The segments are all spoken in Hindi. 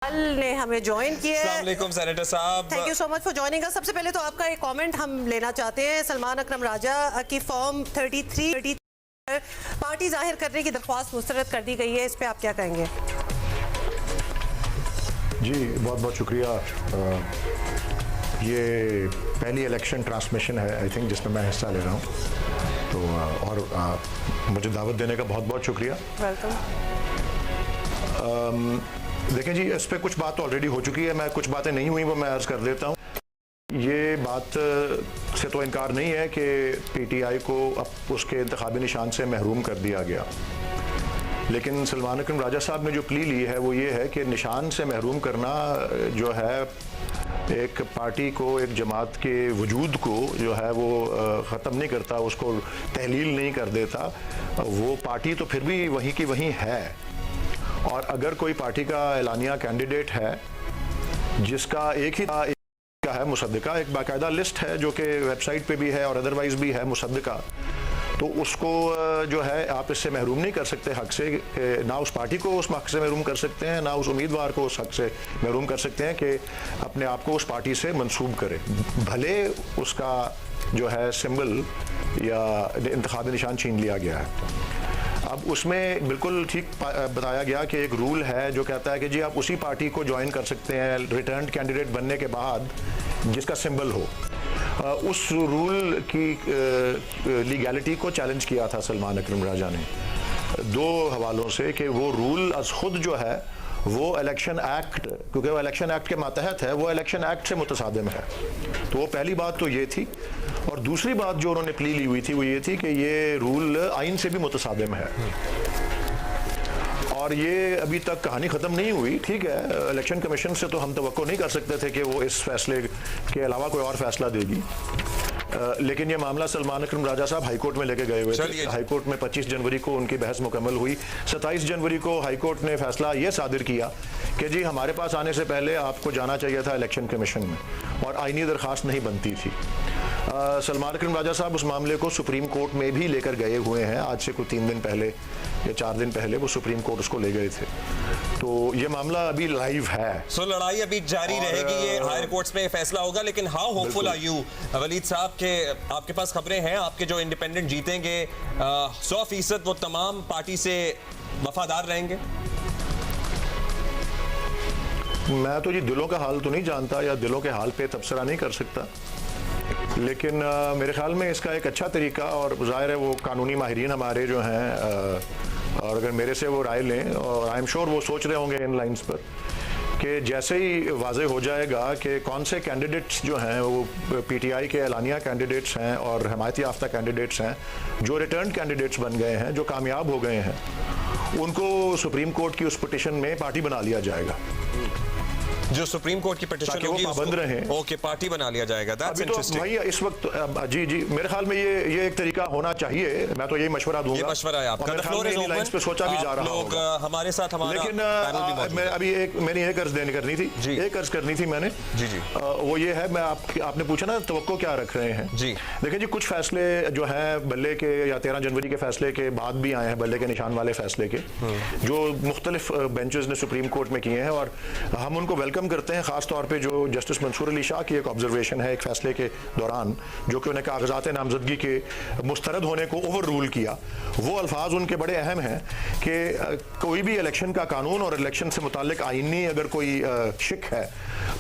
ने हमें ज्वाइन किया है। अस्सलाम वालेकुम सेनेटर साहब, thank you so much for joining us. सबसे पहले तो आपका एक कमेंट हम लेना चाहते हैं। सलमान अकरम राजा की फॉर्म 33 पार्टी जाहिर करने की दरख्वास्त मुस्तरद कर दी गई है, इस पे आप क्या कहेंगे? जी बहुत बहुत शुक्रिया। ये पहली इलेक्शन ट्रांसमिशन है आई थिंक जिसमें मैं हिस्सा ले रहा हूँ, तो और मुझे दावत देने का बहुत बहुत शुक्रिया। वेलकम। देखें जी, इस पर कुछ बात ऑलरेडी हो चुकी है, मैं कुछ बातें नहीं हुई वो मैं अर्ज़ कर देता हूँ। ये बात से तो इनकार नहीं है कि पीटीआई को अब उसके इंतखाबी निशान से महरूम कर दिया गया, लेकिन सलमान अकरम राजा साहब ने जो प्ली ली है वो ये है कि निशान से महरूम करना जो है एक पार्टी को, एक जमात के वजूद को जो है वो ख़त्म नहीं करता, उसको तहलील नहीं कर देता। वो पार्टी तो फिर भी वहीं की वहीं है, और अगर कोई पार्टी का एलानिया कैंडिडेट है जिसका एक ही का है मुसद्दिका, एक बाकायदा लिस्ट है जो कि वेबसाइट पे भी है और अदरवाइज भी है मुसद्दिका, तो उसको जो है आप इससे महरूम नहीं कर सकते हक से। ना उस पार्टी को उस हक से महरूम कर सकते हैं, ना उस उम्मीदवार को उस हक से महरूम कर सकते हैं कि अपने आप को उस पार्टी से मंसूब करे, भले उसका जो है सिंबल या इंतखाबी निशान छीन लिया गया है। अब उसमें बिल्कुल ठीक बताया गया कि एक रूल है जो कहता है कि जी आप उसी पार्टी को ज्वाइन कर सकते हैं रिटर्न कैंडिडेट बनने के बाद जिसका सिंबल हो। उस रूल की लीगैलिटी को चैलेंज किया था सलमान अकरम राजा ने दो हवालों से, कि वो रूल अज खुद जो है वो इलेक्शन एक्ट, क्योंकि वो इलेक्शन एक्ट के मातहत है, वो इलेक्शन एक्ट से मुतसादिम है। तो वो पहली बात तो ये थी, और दूसरी बात जो उन्होंने प्ली ली हुई थी वो ये थी कि ये रूल आइन से भी मुतसादिम है, और ये अभी तक कहानी ख़त्म नहीं हुई। ठीक है, इलेक्शन कमीशन से तो हम तवक्को नहीं कर सकते थे कि वो इस फैसले के अलावा कोई और फैसला देगी, लेकिन ये मामला सलमान अकरम राजा साहब हाईकोर्ट में लेके गए हुए थे। हाईकोर्ट में 25 जनवरी को उनकी बहस मुकम्मल हुई। 27 जनवरी को हाईकोर्ट ने फैसला ये सादिर किया कि जी हमारे पास आने से पहले आपको जाना चाहिए था इलेक्शन कमीशन में, और आईनी दरख्वास्त नहीं बनती थी। सलमान अकरम राजा साहब उस मामले को सुप्रीम कोर्ट में भी लेकर गए हुए हैं। आज से कुछ 3 दिन पहले या 4 दिन पहले वो सुप्रीम कोर्ट उसको ले गए थे, तो ये मामला अभी लाइव है। सो लड़ाई अभी जारी रहेगी, ये हायर कोर्ट्स में फैसला होगा। लेकिन how hopeful are you Waleed साहब के आपके पास खबरें हैं आपके जो इंडिपेंडेंट जीतेंगे 100% वो तमाम पार्टी से वफादार रहेंगे? मैं तो जी दिलों का हाल तो नहीं जानता या दिलों के हाल पे तबसरा नहीं कर सकता, लेकिन मेरे ख्याल में इसका एक अच्छा तरीका, और ज़ाहिर है वो कानूनी माहिरीन हमारे जो हैं, और अगर मेरे से वो राय लें, और आई एम श्योर वो सोच रहे होंगे इन लाइंस पर, कि जैसे ही वाज़े हो जाएगा कि कौन से कैंडिडेट्स जो हैं वो पीटीआई के एलानिया कैंडिडेट्स हैं और हमायत याफ्ता कैंडिडेट्स हैं, जो रिटर्न कैंडिडेट्स बन गए हैं, जो कामयाब हो गए हैं, उनको सुप्रीम कोर्ट की उस पिटिशन में पार्टी बना लिया जाएगा। जो सुप्रीम कोर्ट की पिटीशन होगी पाबंद रहे, ओके, पार्टी बना लिया जाएगा। अभी तो वही इस वक्त जी मेरे ख्याल में ये एक तरीका होना चाहिए। मैं तो यही मशवरा दूंगा, ये मशवरा है आपका। द फ्लोर इज ओपन पे सोचा भी जा रहा लोग हमारे साथ हमारा लेकिन मैं अभी मेरी एक अर्ज करनी थी, एक अर्ज करनी थी मैंने जी वो ये है, मैं आपने पूछा ना तवक्को क्या रख रहे हैं जी। देखिए जी, कुछ फैसले जो हैं बल्ले के या 13 जनवरी के फैसले के बाद भी आए हैं, बल्ले के निशान वाले फैसले के, जो मुख्तलिफ बेंचेस ने सुप्रीम कोर्ट में किए हैं, और हम उनको वेलकम करते हैं। खास तौर पे जो जस्टिस मंसूर अली शाह की एक ऑब्जर्वेशन है एक फैसले के दौरान, जो कि उन्हें कागजात नामजदगी के मुस्तरद होने को ओवर रूल किया, वो अल्फाज उनके बड़े अहम हैं कि कोई भी इलेक्शन का कानून और इलेक्शन से मुतालिक आईनी अगर कोई शिक है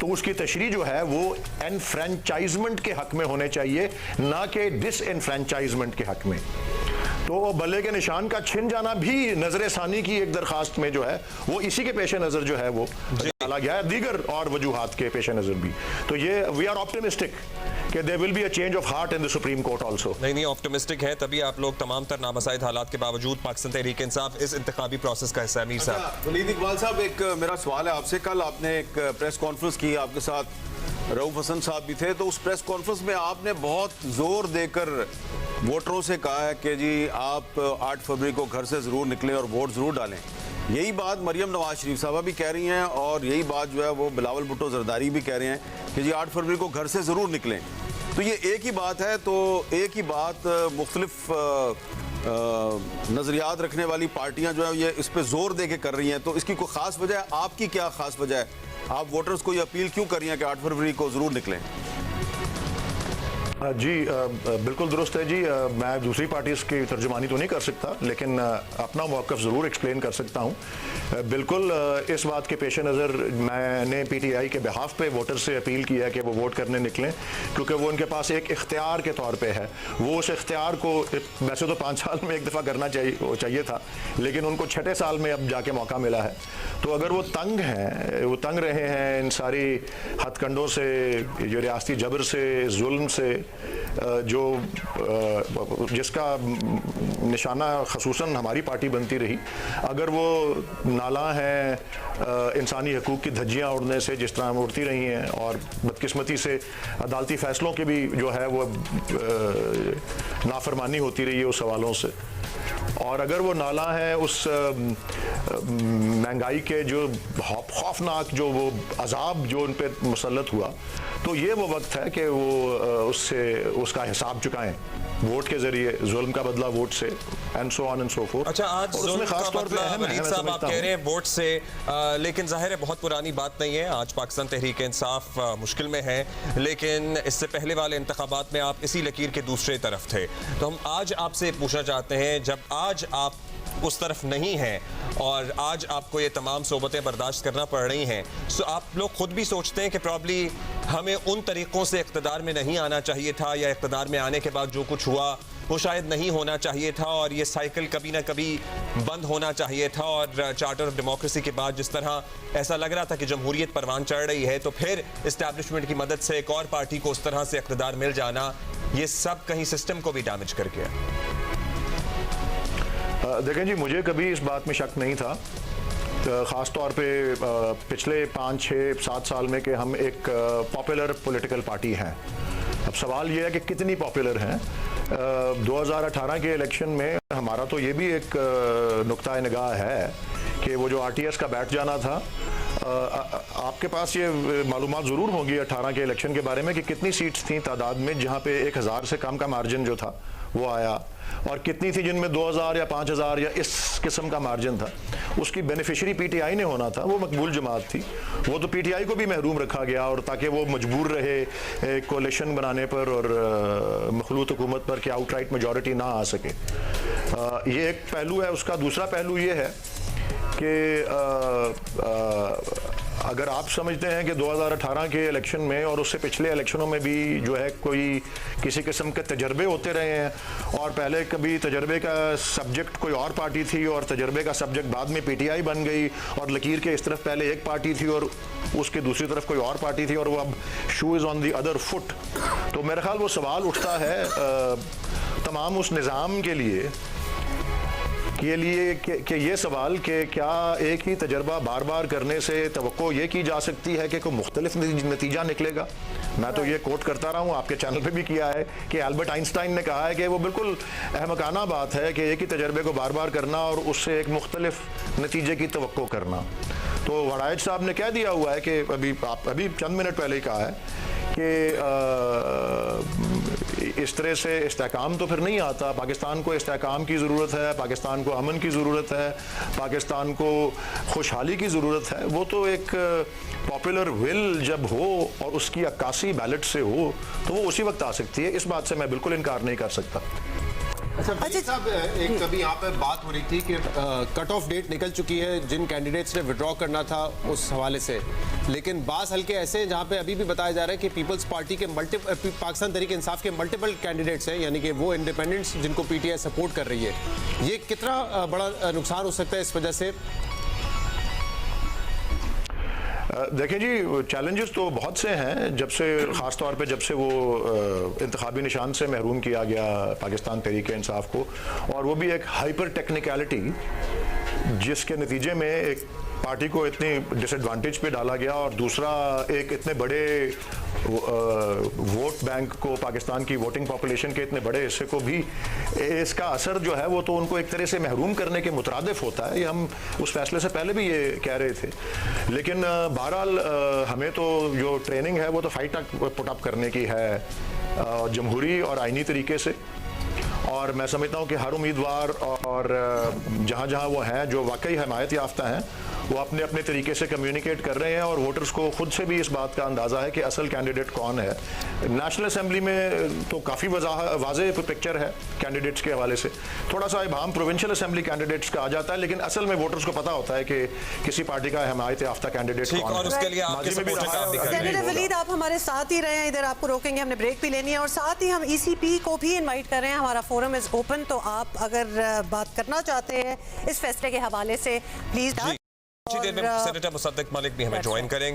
तो उसकी तशरीह जो है वो एनफ्रेंचाइजमेंट के हक में होने चाहिए, ना कि डिसएनफ्रेंचाइजमेंट के हक में। तो बल्ले के निशान का छिन जाना भी नजर सानी की एक दरखास्त में जो है वो इसी के पेश नजर जो है वो डाला गया है, दीगर और वजूहात के पेश नजर भी। तो ये वी आर ऑप्टिमिस्टिक कि there will be a change of heart in the Supreme Court also. नहीं ऑप्टिमिस्टिक है, तभी आप लोग तमाम तर नामसाइद हालात के बावजूद पाकिस्तान तहरीक इंसाफ इस इंतखाबी प्रोसेस का हिस्सा है। मीर साहब, वलीद इकबाल साहब, एक मेरा सवाल है आपसे। कल आपने एक प्रेस कॉन्फ्रेंस की, आपके साथ रऊफ हसन साहब भी थे, तो उस प्रेस कॉन्फ्रेंस में आपने बहुत जोर देकर वोटरों से कहा है कि जी आप 8 फरवरी को घर से ज़रूर निकलें और वोट ज़रूर डालें। यही बात मरियम नवाज शरीफ साहबा भी कह रही हैं, और यही बात जो है वो बिलावल भुट्टो जरदारी भी कह रहे हैं कि जी 8 फरवरी को घर से ज़रूर निकलें। तो ये एक ही बात है, तो एक ही बात मुख्तलिफ नजरियात रखने वाली पार्टियां जो है ये इस पे जोर दे के कर रही हैं, तो इसकी कोई खास वजह है? आपकी क्या खास वजह है? आप वोटर्स को ये अपील क्यों कर रही हैं कि 8 फरवरी को जरूर निकलें? जी बिल्कुल दुरुस्त है जी। मैं दूसरी पार्टी की तर्जुमानी तो नहीं कर सकता, लेकिन अपना मौक़िफ़ ज़रूर एक्सप्लेन कर सकता हूँ। बिल्कुल इस बात के पेश नज़र मैंने PTI के बिहाफ पे वोटर से अपील किया है कि वो वोट करने निकलें, क्योंकि वो उनके पास एक इख्तियार के तौर पे है। वो उस इख्तियार को वैसे तो 5 साल में एक दफ़ा करना चाहिए था, लेकिन उनको 6ठे साल में अब जाके मौका मिला है। तो अगर वो तंग हैं, वो तंग रहे हैं इन सारी हथकंडों से, जो रियासती जबर से, जुल्म से, जो जिसका निशाना खसूसन हमारी पार्टी बनती रही, अगर वो नाला है इंसानी हकूक़ की धज्जियाँ उड़ने से जिस तरह उड़ती रही हैं, और बदकिस्मती से अदालती फ़ैसलों की भी जो है वो नाफरमानी होती रही है उस सवालों से, और अगर वो नाला है उस महंगाई के जो खौफनाक जो वो अजाब जो उन पर मुसल्लत हुआ, तो ये वो वक्त है कि वो उससे उसका हिसाब चुकाएं वोट के जरिए, जुल्म का बदला वोट से, and so on and so fourth. अच्छा, आज जुल्म का बदला वलीद साहब आप कह रहे हैं वोट से, लेकिन जाहिर है बहुत पुरानी बात नहीं है। आज पाकिस्तान तहरीक इंसाफ मुश्किल में है, लेकिन इससे पहले वाले इंतखाबात में आप इसी लकीर के दूसरे तरफ थे। तो हम आज आपसे पूछना चाहते हैं, जब आज आप उस तरफ नहीं हैं और आज आपको ये तमाम सोबतें बर्दाश्त करना पड़ रही हैं, तो आप लोग खुद भी सोचते हैं कि प्रॉब्ली हमें उन तरीक़ों से इक़्तिदार में नहीं आना चाहिए था, या इक़्तिदार में आने के बाद जो कुछ हुआ वो शायद नहीं होना चाहिए था, और ये साइकिल कभी ना कभी बंद होना चाहिए था, और चार्टर ऑफ डेमोक्रेसी के बाद जिस तरह ऐसा लग रहा था कि जमहूरियत परवान चढ़ रही है, तो फिर इस्टेब्लिशमेंट की मदद से एक और पार्टी को उस तरह से इक़्तिदार मिल जाना, ये सब कहीं सिस्टम को भी डैमेज कर गया। देखें जी, मुझे कभी इस बात में शक नहीं था, ख़ास तौर पे पिछले 5, 6, 7 साल में कि हम एक पॉपुलर पॉलिटिकल पार्टी हैं। अब सवाल ये है कि कितनी पॉपुलर हैं। 2018 के इलेक्शन में हमारा तो ये भी एक नुक्ता निगाह है कि वो जो RTS का बैठ जाना था, आपके पास ये मालूमात ज़रूर होंगी 18 के इलेक्शन के बारे में कि कितनी सीट्स थी तादाद में जहाँ पे 1000 से कम का मार्जिन जो था वो आया, और कितनी थी जिनमें 2000 या 5000 या इस किस्म का मार्जिन था। उसकी बेनिफिशरी PTI ने होना था, वो मकबूल जमात थी, वो तो PTI को भी महरूम रखा गया, और ताकि वो मजबूर रहे कोalition बनाने पर और मखलूत हुकूमत पर कि आउटराइट मेजॉरिटी ना आ सके। ये एक पहलू है। उसका दूसरा पहलू ये है कि अगर आप समझते हैं कि 2018 के इलेक्शन में और उससे पिछले इलेक्शनों में भी जो है कोई किसी किस्म के तजर्बे होते रहे हैं, और पहले कभी तजर्बे का सब्जेक्ट कोई और पार्टी थी और तजर्बे का सब्जेक्ट बाद में PTI बन गई, और लकीर के इस तरफ पहले एक पार्टी थी और उसके दूसरी तरफ कोई और पार्टी थी, और वो अब shoe is on the other foot, तो मेरा ख्याल वो सवाल उठता है तमाम उस निज़ाम के लिए कि ये सवाल कि क्या एक ही तजर्बा बार बार करने से तवक्को ये की जा सकती है कि कोई मुख्तलिफ नतीजा निकलेगा। मैं तो ये कोट करता रहा हूँ, आपके चैनल पे भी किया है कि एल्बर्ट आइंस्टाइन ने कहा है कि वो बिल्कुल अहमकाना बात है कि एक ही तजर्बे को बार बार करना और उससे एक मुख्तलिफ नतीजे की तवक्को करना। तो वड़ाइज साहब ने कह दिया हुआ है कि अभी चंद मिनट पहले ही कहा है कि इस तरह से इस्तेहकाम तो फिर नहीं आता। पाकिस्तान को इस्तेहकाम की ज़रूरत है, पाकिस्तान को अमन की ज़रूरत है, पाकिस्तान को खुशहाली की ज़रूरत है। वो तो एक पॉपुलर विल जब हो और उसकी 81 बैलेट से हो तो वो उसी वक्त आ सकती है। इस बात से मैं बिल्कुल इनकार नहीं कर सकता। अच्छा साहब, एक कभी यहाँ पे बात हो रही थी कि कट ऑफ डेट निकल चुकी है जिन कैंडिडेट्स ने विड्रॉ करना था उस हवाले से, लेकिन बास हल्के ऐसे हैं जहाँ पे अभी भी बताया जा रहा है कि पीपल्स पार्टी के पाकिस्तान तहरीक इंसाफ के मल्टीपल कैंडिडेट्स हैं, यानी कि वो इंडिपेंडेंट्स जिनको PTI सपोर्ट कर रही है। ये कितना बड़ा नुकसान हो सकता है इस वजह से? देखें जी, चैलेंजेस तो बहुत से हैं। जब से ख़ास तौर पे जब से वो इंतखाबी निशान से महरूम किया गया पाकिस्तान तहरीक इंसाफ को, और वो भी एक हाइपर टेक्निकलिटी जिसके नतीजे में एक पार्टी को इतनी डिसएडवांटेज पे डाला गया, और दूसरा एक इतने बड़े वोट बैंक को, पाकिस्तान की वोटिंग पॉपुलेशन के इतने बड़े हिस्से को भी इसका असर जो है वो तो उनको एक तरह से महरूम करने के मुतरादिफ होता है। ये हम उस फैसले से पहले भी ये कह रहे थे, लेकिन बहरहाल हमें तो जो ट्रेनिंग है वो तो फाइट पुट अप करने की है जमहूरी और आइनी तरीके से, और मैं समझता हूं कि हर उम्मीदवार और जहां जहां वो हैं जो वाकई हिमायत याफ्ता हैं वो अपने अपने तरीके से कम्युनिकेट कर रहे हैं और वोटर्स को खुद से भी इस बात का अंदाज़ा है कि असल कैंडिडेट कौन है। नेशनल असेंबली में तो काफ़ी वाज़ेह पिक्चर है कैंडिडेट्स के हवाले से, थोड़ा सा इबाम प्रोविंशियल असेंबली कैंडिडेट्स का आ जाता है, लेकिन असल में वोटर्स को पता होता है कि किसी पार्टी का हिमायत याफ्ता कैंडिडेट ठीक, कौन और है। उसके लिए आपके माजी में भी सपोर्टर रहा है काम भी और कर रहे हैं। सेनेटर वलीद, आप हमारे साथ ही रहे हैं, इधर आपको रोकेंगे, हमने ब्रेक भी लेनी है और साथ ही हम ECP को भी इनवाइट कर रहे हैं। हमारा फोरम इज ओपन, तो आप अगर बात करना चाहते हैं इस फैसले के हवाले से प्लीज। कुछ ही देर में सेनेटर मुसद्दिक मलिक भी हमें ज्वाइन करेंगे।